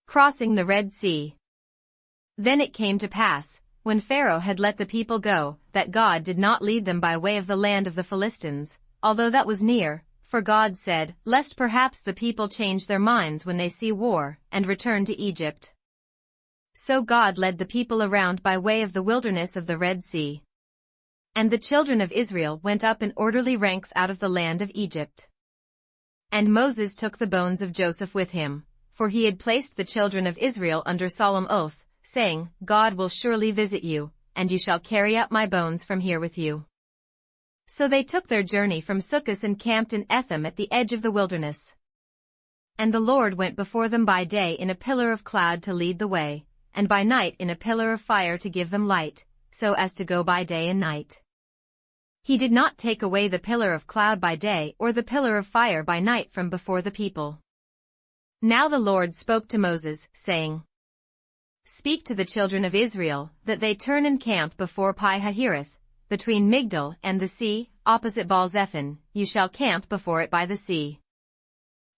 Crossing the Red Sea. Then it came to pass, when Pharaoh had let the people go, that God did not lead them by way of the land of the Philistines, although that was near, for God said, lest perhaps the people change their minds when they see war, and return to Egypt. So God led the people around by way of the wilderness of the Red Sea. And the children of Israel went up in orderly ranks out of the land of Egypt. And Moses took the bones of Joseph with him, for he had placed the children of Israel under solemn oath, saying, God will surely visit you, and you shall carry up my bones from here with you. So they took their journey from Succoth and camped in Etham at the edge of the wilderness. And the Lord went before them by day in a pillar of cloud to lead the way, and by night in a pillar of fire to give them light, so as to go by day and night. He did not take away the pillar of cloud by day or the pillar of fire by night from before the people. Now the Lord spoke to Moses, saying, Speak to the children of Israel, that they turn and camp before Pi-hahiroth, between Migdol and the sea, opposite Baal-zephon, you shall camp before it by the sea.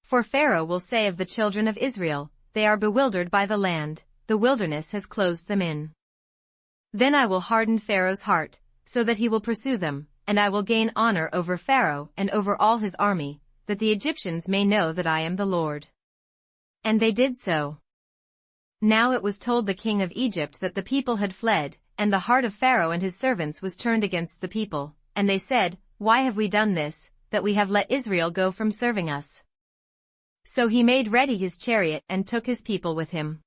For Pharaoh will say of the children of Israel, they are bewildered by the land, the wilderness has closed them in. Then I will harden Pharaoh's heart, so that he will pursue them, and I will gain honor over Pharaoh and over all his army, that the Egyptians may know that I am the Lord. And they did so. Now it was told the king of Egypt that the people had fled, and the heart of Pharaoh and his servants was turned against the people, and they said, Why have we done this, that we have let Israel go from serving us? So he made ready his chariot and took his people with him.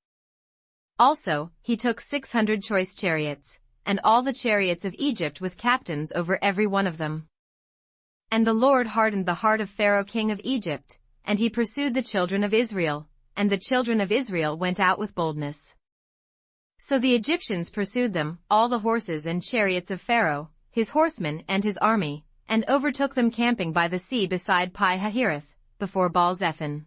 Also, he took 600 choice chariots, and all the chariots of Egypt with captains over every one of them. And the Lord hardened the heart of Pharaoh king of Egypt, and he pursued the children of Israel, and the children of Israel went out with boldness. So the Egyptians pursued them, all the horses and chariots of Pharaoh, his horsemen and his army, and overtook them camping by the sea beside Pi-hahiroth, before Baal-zephon.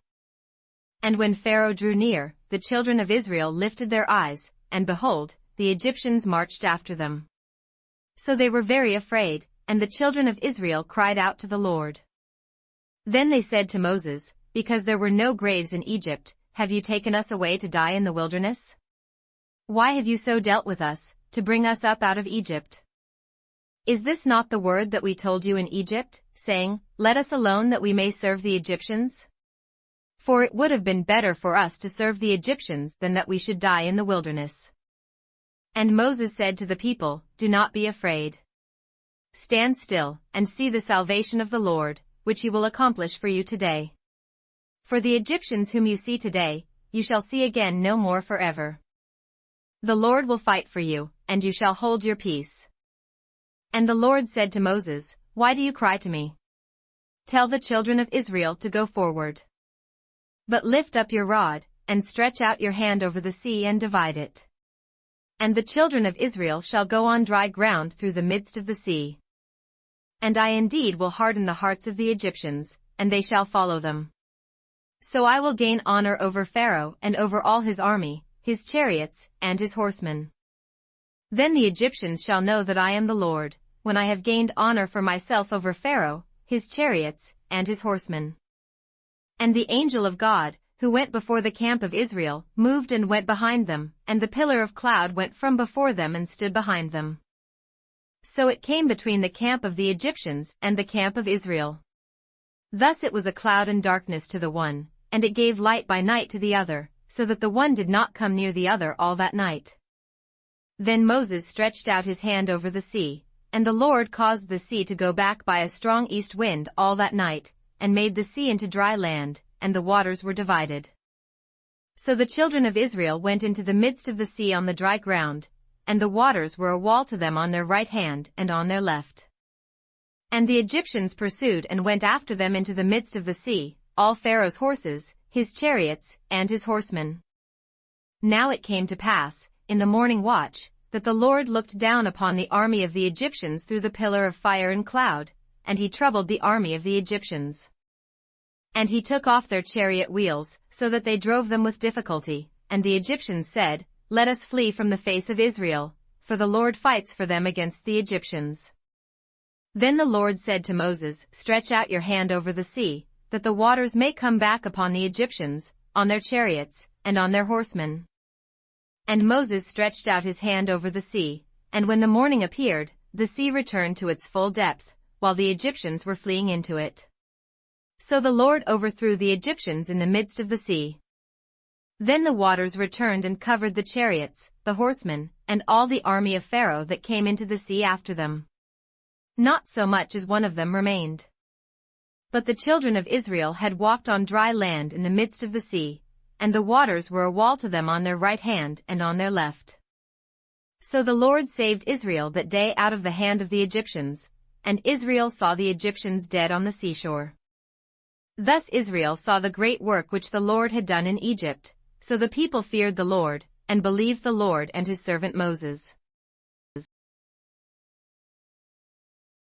And when Pharaoh drew near, the children of Israel lifted their eyes, and behold, the Egyptians marched after them. So they were very afraid, and the children of Israel cried out to the Lord. Then they said to Moses, Because there were no graves in Egypt, have you taken us away to die in the wilderness? Why have you so dealt with us, to bring us up out of Egypt? Is this not the word that we told you in Egypt, saying, Let us alone that we may serve the Egyptians? For it would have been better for us to serve the Egyptians than that we should die in the wilderness. And Moses said to the people, Do not be afraid. Stand still, and see the salvation of the Lord, which he will accomplish for you today. For the Egyptians whom you see today, you shall see again no more forever. The Lord will fight for you, and you shall hold your peace. And the Lord said to Moses, Why do you cry to me? Tell the children of Israel to go forward. But lift up your rod, and stretch out your hand over the sea and divide it. And the children of Israel shall go on dry ground through the midst of the sea. And I indeed will harden the hearts of the Egyptians, and they shall follow them. So I will gain honor over Pharaoh and over all his army, his chariots, and his horsemen. Then the Egyptians shall know that I am the Lord, when I have gained honor for myself over Pharaoh, his chariots, and his horsemen. And the angel of God, who went before the camp of Israel, moved and went behind them, and the pillar of cloud went from before them and stood behind them. So it came between the camp of the Egyptians and the camp of Israel. Thus it was a cloud and darkness to the one, and it gave light by night to the other, so that the one did not come near the other all that night. Then Moses stretched out his hand over the sea, and the Lord caused the sea to go back by a strong east wind all that night, and made the sea into dry land, and the waters were divided. So the children of Israel went into the midst of the sea on the dry ground, and the waters were a wall to them on their right hand and on their left. And the Egyptians pursued and went after them into the midst of the sea, all Pharaoh's horses, his chariots, and his horsemen. Now it came to pass, in the morning watch, that the Lord looked down upon the army of the Egyptians through the pillar of fire and cloud, and he troubled the army of the Egyptians. And he took off their chariot wheels, so that they drove them with difficulty, and the Egyptians said, Let us flee from the face of Israel, for the Lord fights for them against the Egyptians. Then the Lord said to Moses, Stretch out your hand over the sea, that the waters may come back upon the Egyptians, on their chariots, and on their horsemen. And Moses stretched out his hand over the sea, and when the morning appeared, the sea returned to its full depth, while the Egyptians were fleeing into it. So the Lord overthrew the Egyptians in the midst of the sea. Then the waters returned and covered the chariots, the horsemen, and all the army of Pharaoh that came into the sea after them. Not so much as one of them remained. But the children of Israel had walked on dry land in the midst of the sea, and the waters were a wall to them on their right hand and on their left. So the Lord saved Israel that day out of the hand of the Egyptians, and Israel saw the Egyptians dead on the seashore. Thus Israel saw the great work which the Lord had done in Egypt, so the people feared the Lord, and believed the Lord and his servant Moses.